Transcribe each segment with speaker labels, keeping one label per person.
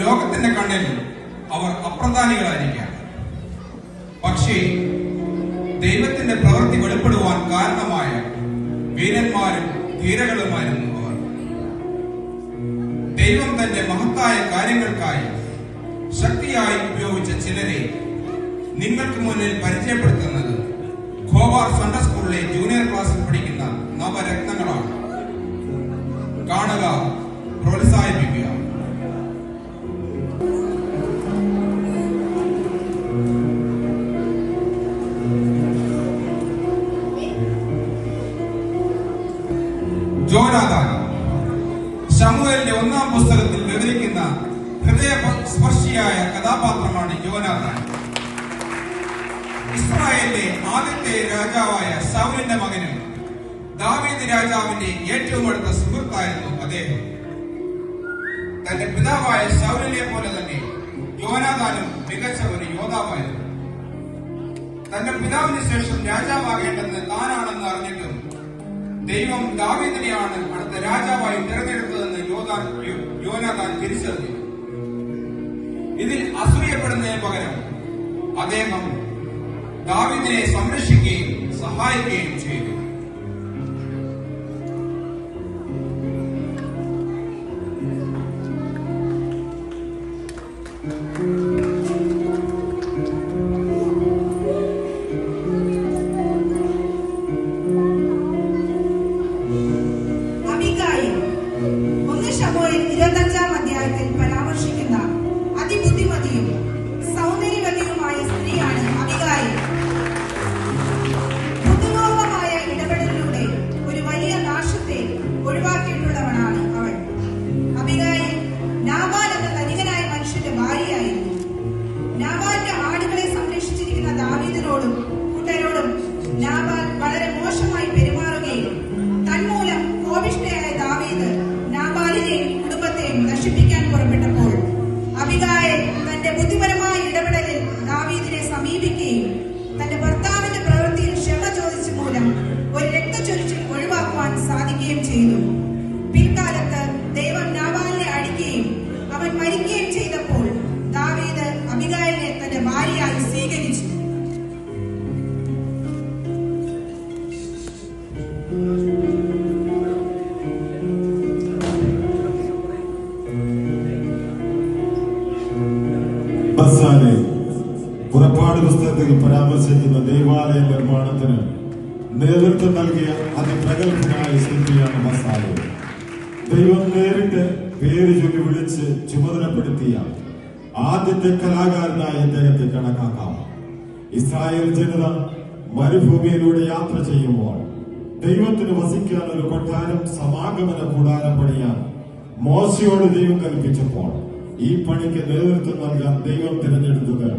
Speaker 1: ലോകത്തിന്റെ കണ്ണിൽ അവർ അപ്രധാനികളായിരിക്കാം. പക്ഷേ ദൈവത്തിന്റെ പ്രവൃത്തി വെളിപ്പെടുവാൻ കാരണമായ വീരന്മാരും ധീരകളുമായിരുന്നു അവർ. ദൈവം തന്റെ മഹത്തായ കാര്യങ്ങൾക്കായി ശക്തിയായി ഉപയോഗിച്ച ചിലരെ നിങ്ങൾക്ക് മുന്നിൽ പരിചയപ്പെടുത്തുന്നത് ഖോവാർ സൺഡേ സ്കൂളിലെ ജൂനിയർ ക്ലാസ്സിൽ പഠിക്കുന്ന നവരത്നങ്ങളാണ്. കാണുക, പ്രോത്സാഹിപ്പിക്കുക. ജോനാഥാൻ ശമൂവേലിന്റെ 1-ാം പുസ്തകത്തിൽ വിവരിക്കുന്ന ഹൃദയസ്പർശിയായ കഥാപാത്രമാണ് ജോനാഥാൻ. ഇസ്രായേലിലെ ആദ്യത്തെ രാജാവായ സൗലിന്റെ മകനും ദാവീദ് രാജാവിന്റെ ഏറ്റവും അടുത്ത സുഹൃത്തായിരുന്നു അദ്ദേഹം. തന്റെ പിതാവായ സൗലിനെ പോലെ തന്നെ യോനാഥാനും മികച്ച ഒരു യോദ്ധാവായിരുന്നു. തന്റെ പിതാവിന് ശേഷം രാജാവാകേണ്ടെന്ന് താനാണെന്ന് അറിഞ്ഞിട്ടും ദൈവം ദാവീദിനെയാണ് അടുത്ത രാജാവായി തിരഞ്ഞെടുത്തതെന്ന് യോനാഥാൻ തിരിച്ചറിഞ്ഞു. ഇതിൽ അസൂയപ്പെടുന്നതിന് പകരം അദ്ദേഹം ദാവീദിനെ സംരക്ഷിക്കുകയും സഹായിക്കുകയും ചെയ്തു.
Speaker 2: ശമൂവേൽ 25-ാം അധ്യായത്തിൽ പരാമർശിക്കുന്ന അതിബുദ്ധിമതിയും സൗന്ദര്യവതിയുമായ സ്ത്രീയാണ് അബിഗായിൽ. ബുദ്ധിപൂർവമായ ഇടപെടലിലൂടെ ഒരു വലിയ നാശത്തെ ഒഴിവാക്കിയിട്ടുള്ളവളാണ് അവൾ. അബിഗായിൽ നാബാൽ എന്ന ധനികനായ മനുഷ്യന്റെ ഭാര്യയായിരുന്നു. നാബാലിന്റെ ആടുകളെ സംരക്ഷിച്ചിരിക്കുന്ന ദാവീദിനോടും കൂട്ടരോടും നാബാൽ വളരെ മോശമായി പെരുമാറുകയും തന്മൂലം കോപിഷ്ഠയായ ദാവീദ് നാബാലിനെയും കുടുംബത്തെയും നശിപ്പിക്കാൻ പുറപ്പെട്ടപ്പോൾ അബിഗായിൽ തന്റെ ബുദ്ധിപരമായ ഇടപെടലിൽ ദാവീദിനെ സമീപിക്കുകയും തന്റെ ഭർത്താവിന്റെ പ്രവൃത്തിയിൽ ക്ഷമ ചോദിച്ച മൂലം ഒരു രക്തച്ചൊരിച്ചിൽ ഒഴിവാക്കുവാൻ സാധിക്കുകയും ചെയ്തു. പിൽക്കാലത്ത് ദൈവം നാബാലിനെ അടിക്കുകയും അവൻ മരിക്കുകയും ചെയ്തപ്പോൾ ദാവീദ് അബിഗായിലിനെ തന്റെ ഭാര്യയായി സ്വീകരിച്ചു.
Speaker 3: പുറപ്പാട് പുസ്തകത്തിൽ പരാമർശിക്കുന്ന ദേവാലയ നിർമ്മാണത്തിന് നേതൃത്വം നൽകിയ അതിപ്രഗത്ഭനായ ശില്പിയാണ് ബസാലെ. ദൈവം നേരിട്ട് പേര് ചൊല്ലി വിളിച്ച് ചുമതലപ്പെടുത്തിയ ആദ്യത്തെ കലാകാരനായി അദ്ദേഹത്തെ കണക്കാക്കാം. ഇസ്രായേൽ ജനത മരുഭൂമിയിലൂടെ യാത്ര ചെയ്യുമ്പോൾ ദൈവത്തിന് വസിക്കാൻ ഒരു കൊട്ടാരം സമാഗമന കൂടാരം പണിയാൻ മോശയോട് ദൈവം കൽപ്പിച്ചപ്പോൾ ഈ പണിക്ക് നേതൃത്വം നൽകാൻ ദൈവം തിരഞ്ഞെടുത്തത്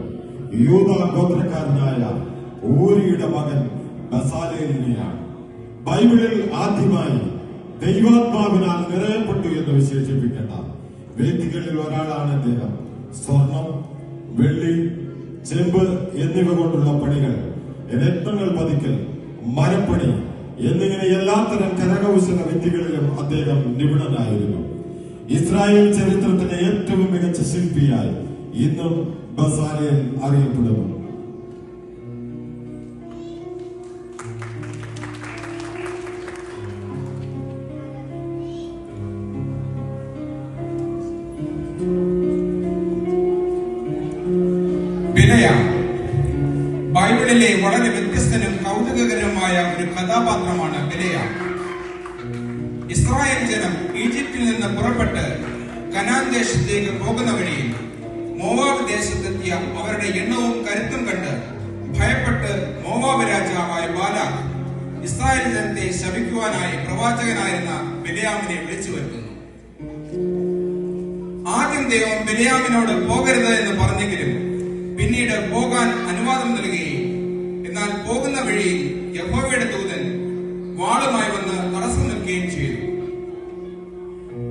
Speaker 3: യൂദാ ഗോത്രക്കാരനായ ഊരിയുടെ മകൻ ബസാലേലിനെയാണ്. ബൈബിളിൽ ആദ്യമായി ദൈവാത്മാവിനാൽ നിറയപ്പെട്ടു എന്ന് വിശേഷിപ്പിക്കേണ്ട വ്യക്തികളിൽ ഒരാളാണ് അദ്ദേഹം. സ്വർണം, വെള്ളി, ചെമ്പ് എന്നിവ കൊണ്ടുള്ള പണികൾ, രത്നങ്ങൾ പതിക്കൽ, മരപ്പണി എന്നിങ്ങനെ എല്ലാത്തരം കരകൗശല വിദ്യകളിലും അദ്ദേഹം നിപുണനായിരുന്നു. ഇസ്രായേൽ ചരിത്രത്തിലെ ഏറ്റവും മികച്ച ശില്പിയായി ഇന്നും ബസാലേൽ അറിയപ്പെടുന്നു.
Speaker 1: ബിലയാം ബൈബിളിലെ വളരെ വ്യത്യസ്തനും കൗതുകകരമായ ഒരു കഥാപാത്രമാണ് ബിലയാം. ഇസ്രായേൽ ജനം ഈജിപ്തിൽ നിന്ന് പുറപ്പെട്ട് കനാൻ ദേശത്തേക്ക് പോകുന്ന വഴിയിൽ മോവാബ് ദേശത്തെത്തിയ അവരുടെ എണ്ണവും കരുത്തും കണ്ട് ഭയപ്പെട്ട് മോവാബ് രാജാവായ ബാലാഖ് ഇസ്രായേൽ ജനത്തെ ശപിക്കുവാനായി പ്രവാചകനായിരുന്ന ബിലയാമിനെ വിളിച്ചു വരുത്തുന്നു. ആദ്യം ദൈവം ബിലയാമിനോട് പോകരുത് എന്ന് പറഞ്ഞെങ്കിലും പിന്നീട് പോകാൻ അനുവാദം നൽകുകയും എന്നാൽ പോകുന്ന വഴിയിൽ യഹോവയുടെ ദൂതൻ വാളുമായി വന്ന് തടസ്സം നിൽക്കുകയും ചെയ്തു.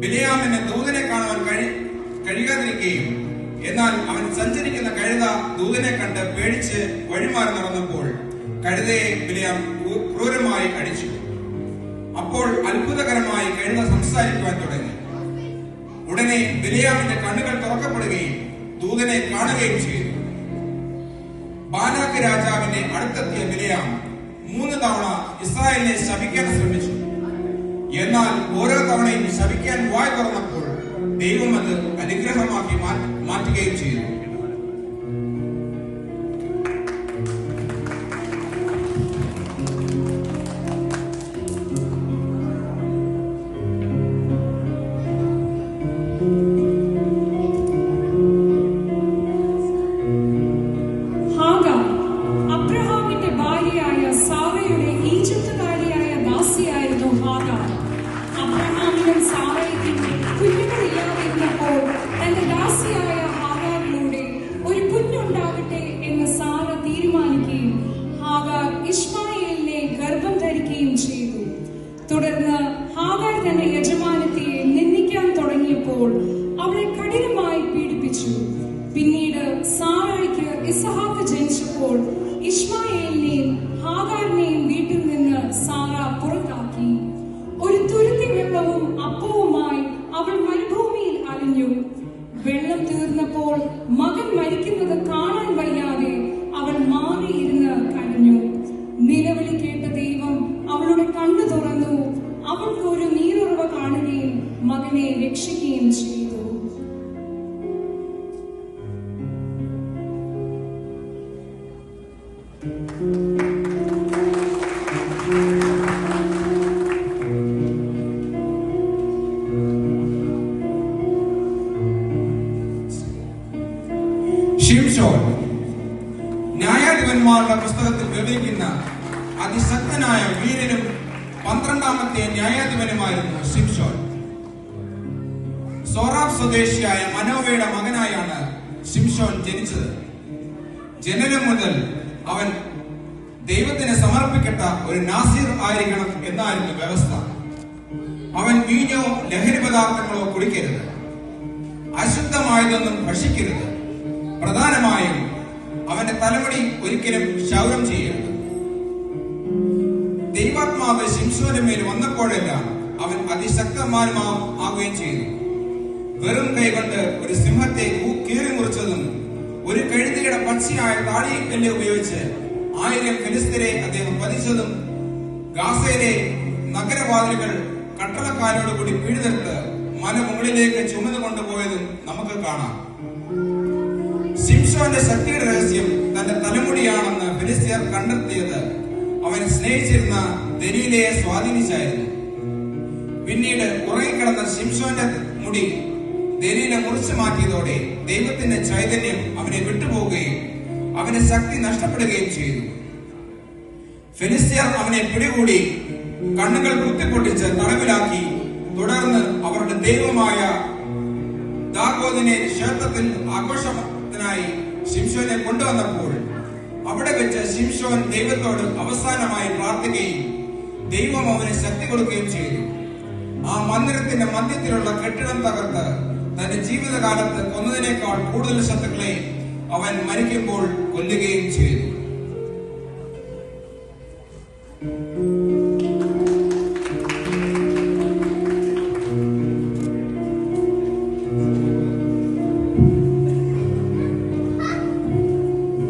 Speaker 1: ബിലയാമിന് ദൂതനെ കാണുവാൻ കഴിയാതിരിക്കുകയും എന്നാൽ അവൻ സഞ്ചരിക്കുന്ന കഴുത ദൂതനെ കണ്ട് പേടിച്ച് വഴിമാറി നടന്നപ്പോൾ കഴുതയെ ബിലയാം ക്രൂരമായി അടിച്ചു. അപ്പോൾ അത്ഭുതകരമായി കഴുത സംസാരിക്കുവാൻ തുടങ്ങി. ഉടനെ ഉടനെ ബിലെയാമിന്റെ കണ്ണുകൾ തുറക്കപ്പെടുകയും ദൂതനെ കാണുകയും ചെയ്തു. ബാലാക്ക് രാജാവിന്റെ അടുത്തെത്തിയ ബിലെയാം 3 തവണ ഇസ്രായേലിനെ ശപിക്കാൻ ശ്രമിച്ചു. എന്നാൽ ഓരോ തവണയും ശപിക്കാൻ വായ് തുറന്നപ്പോൾ ദൈവം അത് അനുഗ്രഹമാക്കി മാറ്റുകയും ചെയ്തു.
Speaker 4: തുടർന്ന് ഹാഗാർ തന്റെ യജമാനത്തെ നിന്ദിക്കാൻ തുടങ്ങിയപ്പോൾ അവളെ കഠിനമായി പീഡിപ്പിച്ചു. പിന്നീട് സാറായ്ക്ക് ഇസഹാക്ക് ജനിച്ചപ്പോൾ ഇശ്മായേലിനെയും ഹാഗാറിനെയും വീട്ടിൽ നിന്ന് സാറ പുറത്താക്കി. ഒരു തുരുത്തി വെള്ളവും അപ്പവുമായി അവൾ മരുഭൂമിയിൽ അലഞ്ഞു. വെള്ളം തീർന്നപ്പോൾ മകൻ മരിക്കുന്നത് കാണാൻ വയ്യാതെ അവൾ മാറിയിരുന്ന് കരഞ്ഞു. നിലവിളി കേട്ട ദൈവം അവളുടെ കണ്ണു തുറന്നു. അവൾക്ക് ഒരു നീരുറവ കാണുകയും മകനെ രക്ഷിക്കുകയും ചെയ്തു.
Speaker 1: ശിംശോൻ ന്യായാധിപന്മാരുടെ പുസ്തകത്തിൽ വിവരിക്കുന്ന അതിശക്തനായ വീരനും 12ാമത്തെ ന്യായാധിപനുമായിരുന്നു ശിംശോൻ. സോറാബ് സ്വദേശിയായ മനോവയുടെ മകനായാണ് ശിംശോൻ ജനിച്ചത്. ജനനം മുതൽ അവൻ ദൈവത്തിന് സമർപ്പിക്കപ്പെട്ട ഒരു നാസീർ ആയിരിക്കണം എന്നായിരുന്നു വ്യവസ്ഥ. അവൻ വീഞ്ഞോ ലഹരി പദാർത്ഥങ്ങളോ കുടിക്കരുത്, അശുദ്ധമായതൊന്നും ഭക്ഷിക്കരുത്. പ്രധാനമായും അവന്റെ തലമുടി ഒരിക്കലും ക്ഷൗരം ചെയ്യരുത്. ദൈവാത്മാവ് ശിംശോന്റെ മേൽ വന്നപ്പോഴെല്ലാം അവൻ അതിശക്തമാകുകയും ചെയ്തു. വെറും കൈകൊണ്ട് ഒരു സിംഹത്തെ കീറി മുറിച്ചതും ഒരു കഴുതയുടെ പച്ചയായ താടിക്കല്ല് ഉപയോഗിച്ച് 1000 ഫിലിസ്തീനെ അദ്ദേഹം വധിച്ചതും ഗാസയിലെ നഗരവാതിലുകൾ കട്ടളക്കാരോടുകൂടി പിഴുതെടുത്ത് മലമുകളിലേക്ക് ചുമന്നു കൊണ്ടുപോയതും നമുക്ക് കാണാം. ശിംശോന്റെ ശക്തിയുടെ രഹസ്യം തന്റെ തലമുടിയാണെന്ന് ഫിലിസ്തീയർ കണ്ടെത്തിയത് അവൻ സ്നേഹിച്ചിരുന്ന ദലീലയെ സ്വാധീനിച്ചായിരുന്നു. പിന്നീട് ഉറങ്ങിക്കിടന്ന ശിംശോന്റെ മുടി ദലീല മുറിച്ചു മാറ്റിയതോടെ ദൈവത്തിന്റെ ചൈതന്യം അവനെ വിട്ടുപോവുകയും അവന്റെ ശക്തി നഷ്ടപ്പെടുകയും ചെയ്തു. ഫിലിസ്തീയർ അവനെ പിടികൂടി കണ്ണുകൾ കുത്തിപ്പൊട്ടിച്ച് തടവിലാക്കി. തുടർന്ന് അവരുടെ ദൈവമായ ദാഗോദിനെ ക്ഷേത്രത്തിൽ ആഘോഷത്തിനായി ശിംശോനെ കൊണ്ടുവന്നപ്പോൾ അവിടെ വെച്ച് ശിംശോൻ ദൈവത്തോട് അവസാനമായി പ്രാർത്ഥിക്കുകയും ദൈവം അവന് ശക്തി കൊടുക്കുകയും ചെയ്തു. ആ മന്ദിരത്തിന്റെ മധ്യത്തിലുള്ള കെട്ടിടം തകർത്ത് തന്റെ ജീവിതകാലത്ത് കൊന്നതിനേക്കാൾ കൂടുതൽ ശത്രുക്കളെ അവൻ മരിക്കുമ്പോൾ കൊല്ലുകയും ചെയ്തു.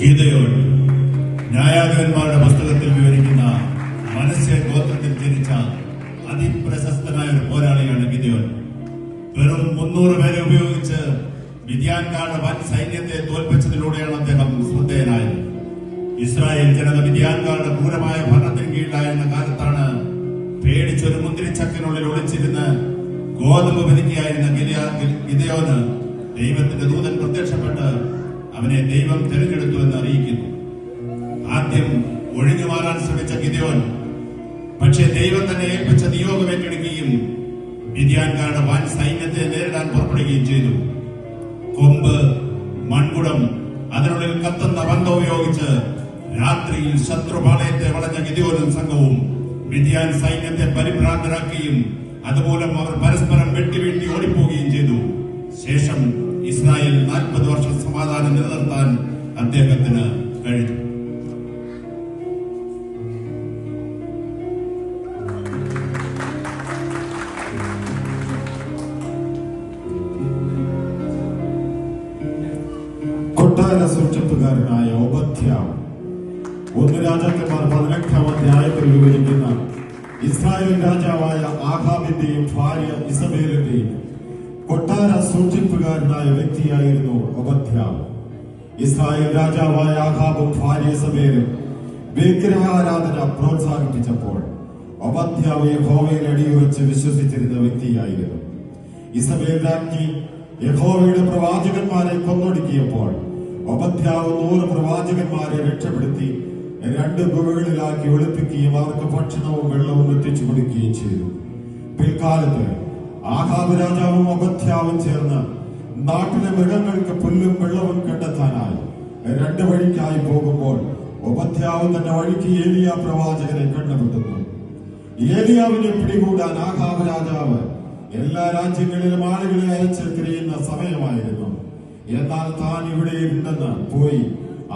Speaker 3: ഗിദെയോൻ ന്യായാധിപന്മാരുടെ പുസ്തകത്തിൽ വിവരിക്കുന്ന മനശ്ശെ ഗോത്രത്തിൽ ജനിച്ച അതിപ്രശസ്തനായ ഒരു പോരാളിയാണ് ഗിദെയോൻ. വെറും 300 പേരെ ഉപയോഗിച്ച് മിദ്യാൻകാരുടെ വൻ സൈന്യത്തെ തോൽപ്പിച്ചതിലൂടെയാണ് അദ്ദേഹം ശ്രദ്ധേയനായത്. ഇസ്രായേൽ ജനത മിദ്യാൻകാരുടെ ക്രൂരമായ ഭരണത്തിന് കീഴിലായിരുന്ന കാലത്താണ് പേടിച്ചൊരു മുന്തിരിച്ചക്കിനുള്ളിൽ ഒളിച്ചിരുന്ന് ഗോതമ്പ് മെതിക്കുകയായിരുന്ന ഗിദെയോന് ദൈവത്തിന്റെ ദൂതൻ പ്രത്യക്ഷപ്പെട്ട് അവനെ ദൈവം തിരഞ്ഞെടുത്തു എന്ന് അറിയിക്കുന്നു. ആദ്യം ഒഴിഞ്ഞു മാറാൻ ശ്രമിച്ച ഗിദെയോൻ പക്ഷേ ദൈവം തന്നെ ഏൽപ്പിച്ച നിയോഗം ഏറ്റെടുക്കുകയും മിദ്യാൻകാരുടെ വൻ സൈന്യത്തെ നേരിടാൻ പുറപ്പെടുകയും ചെയ്തു. കൊമ്പ്, മൺകുടം, അതിനുള്ളിൽ കത്തുന്ന ബന്ധം ഉപയോഗിച്ച് രാത്രിയിൽ ശത്രുപാളയത്തെ വളഞ്ഞ ഗിദെയോനും സംഘവും മിദ്യാൻ സൈന്യത്തെ പരിഭ്രാന്തരാക്കുകയും അതുമൂലം അവർ പരസ്പരം വെട്ടി ഓടിപ്പോവുകയും ചെയ്തു. ശേഷം ഇസ്രായേൽ 40 വർഷം സമാധാനം നിലനിർത്താൻ അദ്ദേഹത്തിന് കഴിഞ്ഞു. കൊട്ടാര സൂക്ഷിപ്പുകാരനായ ഒബദ്യാവ്. 1 രാജാക്കന്മാർ 18-ാം അധ്യായത്തിൽ വിവരിക്കുന്ന ഇസ്രായേൽ രാജാവായ ആഹാബിന്റെയും ഭാര്യ ഇസബേലിന്റെയും കൊട്ടാര സൂക്ഷിപ്പുകാരനായ വ്യക്തിയായിരുന്നു ഒബദ്യാവ്. ഇസ്രായേൽ രാജാവായ ആഹാബും ഭാര്യ ഇസബേലും വിഗ്രഹാരാധന പ്രോത്സാഹിപ്പിച്ചപ്പോൾ ഒബദ്യാവ് യഹോവയിൽ അടിയുറച്ച് വിശ്വസിച്ചിരുന്ന വ്യക്തിയായിരുന്നു. ഇസബേൽ രാജ്ഞി യഹോവയുടെ പ്രവാചകന്മാരെ കൊന്നൊടുക്കിയപ്പോൾ ഒബദ്യാവ് 100 പ്രവാചകന്മാരെ രക്ഷപ്പെടുത്തി 2 ഗുഹകളിലാക്കി ഒളിപ്പിക്കുകയും അവർക്ക് ഭക്ഷണവും വെള്ളവും എത്തിച്ചു കൊടുക്കുകയും ചെയ്തു. പിൽക്കാലത്ത് ആഹാബ് രാജാവും ഒബദ്യാവും ചേർന്ന് നാട്ടിലെ മൃഗങ്ങൾക്ക് പുല്ലും വെള്ളവും കണ്ടെത്താനായി 2 വഴിക്കായി പോകുമ്പോൾ ഒബദ്യാവ് തന്റെ വഴിക്ക് ഏലിയ പ്രവാചകനെ കണ്ടുമുട്ടുന്നു. ഏലിയാവിനെ പിടികൂടാൻ ആഹാബ് രാജാവ് എല്ലാ രാജ്യങ്ങളിലും ആളുകളെ അയച്ച് തിരിയുന്ന സമയമായിരുന്നു. എന്നാൽ താൻ ഇവിടെ ഉണ്ടെന്ന് പോയി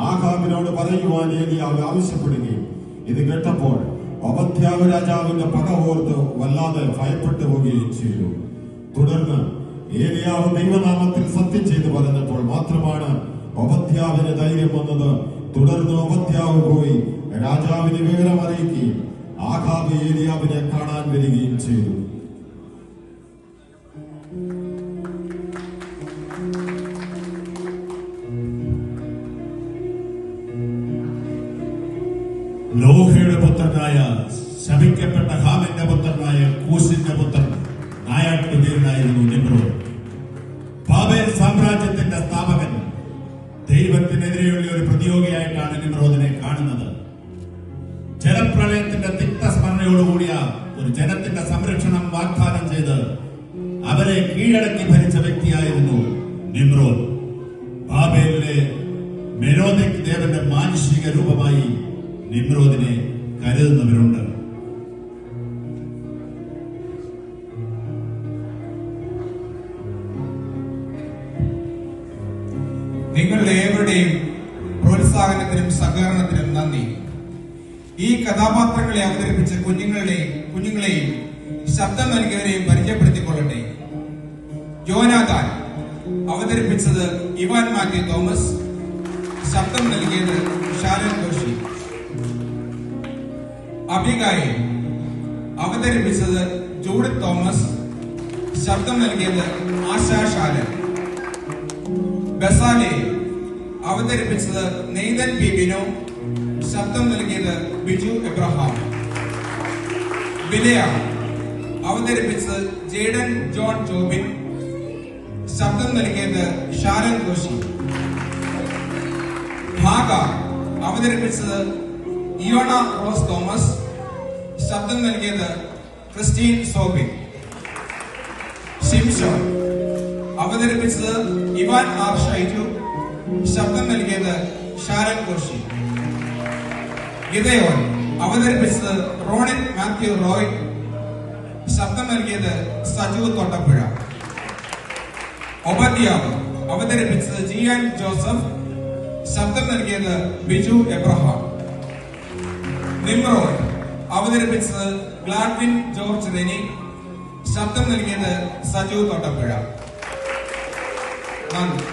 Speaker 3: ആഹാബിനോട് പറയുവാൻ ഏലിയാവ് ആവശ്യപ്പെടുകയും ഇത് കേട്ടപ്പോൾ ഒബദ്യാവ് രാജാവിന്റെ പക ഓർത്ത് വല്ലാതെ ഭയപ്പെട്ടു പോവുകയും ചെയ്തു. തുടർന്ന് ഏലിയാവ് ദൈവനാമത്തിൽ സത്യം ചെയ്തു പറഞ്ഞപ്പോൾ മാത്രമാണ് ഒബദ്യാവിന് ധൈര്യം വന്നത്. തുടർന്ന് ഒബദ്യാവ് പോയി രാജാവിന് വിവരം അറിയിക്കുകയും ആഹാബ് ഏലിയാവിനെ കാണാൻ വരികയും ചെയ്തു. ലോഹയുടെ പുത്രനായ ശപിക്കപ്പെട്ട ഹാമിന്റെ പുത്രനായ കൂസിന്റെ പുത്രൻ നായാട്ടുവീരനായിരുന്നു നിമ്രോദ്. ബാബേൽ സാമ്രാജ്യത്തിന്റെ സ്ഥാപകൻ. ദൈവത്തിനെതിരെയുള്ള ഒരു പ്രതിയോഗിയായിട്ടാണ് നിമ്രോദിനെ കാണുന്നത്. ജലപ്രളയത്തിന്റെ തിക്തസ്മരണയോടുകൂടിയ ഒരു ജനത്തിന്റെ സംരക്ഷണം വാഗ്ദാനം ചെയ്ത് അവരെ കീഴടക്കി ഭരിച്ച വ്യക്തിയായിരുന്നു നിമ്രോദ്. ബാബേലിലെ മെരോദിക് ദേവന്റെ മാനുഷിക രൂപമായി നിമ്രോദിനെ കരുതുന്നവരുണ്ട്.
Speaker 1: നിങ്ങളുടെ ഏവരുടെയും പ്രോത്സാഹനത്തിനും സഹകരണത്തിനും നന്ദി. ഈ കഥാപാത്രങ്ങളെ അവതരിപ്പിച്ച കുഞ്ഞുങ്ങളെയും ശബ്ദം നൽകിയവരെയും പരിചയപ്പെടുത്തിക്കൊള്ളട്ടെ. യോനാഥാൻ അവതരിപ്പിച്ചത് ഇവാൻ മാത്യു തോമസ്, ശബ്ദം നൽകിയത് ഷാരൻ ജോഷി. അബിഗായിൽ അവതരിപ്പിച്ചത് ജൂഡിത്ത് തോമസ്, ശബ്ദം നൽകിയത് ആശാ ഷാരൻ. ബസാലെ അവതരിപ്പിച്ചത് നെയ്തൻ പി ബിനോ, ശബ്ദം നൽകിയത് ബിജു എബ്രഹാം. ബിലയ അവതരിപ്പിച്ചത് ജേഡൻ ജോൺ ജോബിൻ, ശബ്ദം നൽകിയത് ഷാരൻ ജോഷി. ഭാഗ അവതരിപ്പിച്ചത് ഇയോണ റോസ് തോമസ്, ശബ്ദം നൽകിയത് ക്രിസ്റ്റീൻ സോബിൻ. ഷിംഷോ അവതരിപ്പിച്ചത് ഇവാൻ ആർ ഷൈജു, ശബ്ദം നൽകിയത് ഷാരൻ കോശി. ഗിദയോൻ അവതരിപ്പിച്ചത് റോണിൻ മാത്യു റോയ്, ശബ്ദം നൽകിയത് സജു തോട്ടപ്പുഴ. ഒബദ്യാവ് അവതരിപ്പിച്ചത് ജിയാൻ ജോസഫ്, ശബ്ദം നൽകിയത് ബിജു എബ്രഹാം. നിമ്രോദ് അവതരിപ്പിച്ചത് ഗ്ലാഡ്വിൻ ജോർജ് റെനി, ശബ്ദം നൽകിയത് സജു തോട്ടപ്പുഴ. നന്ദി.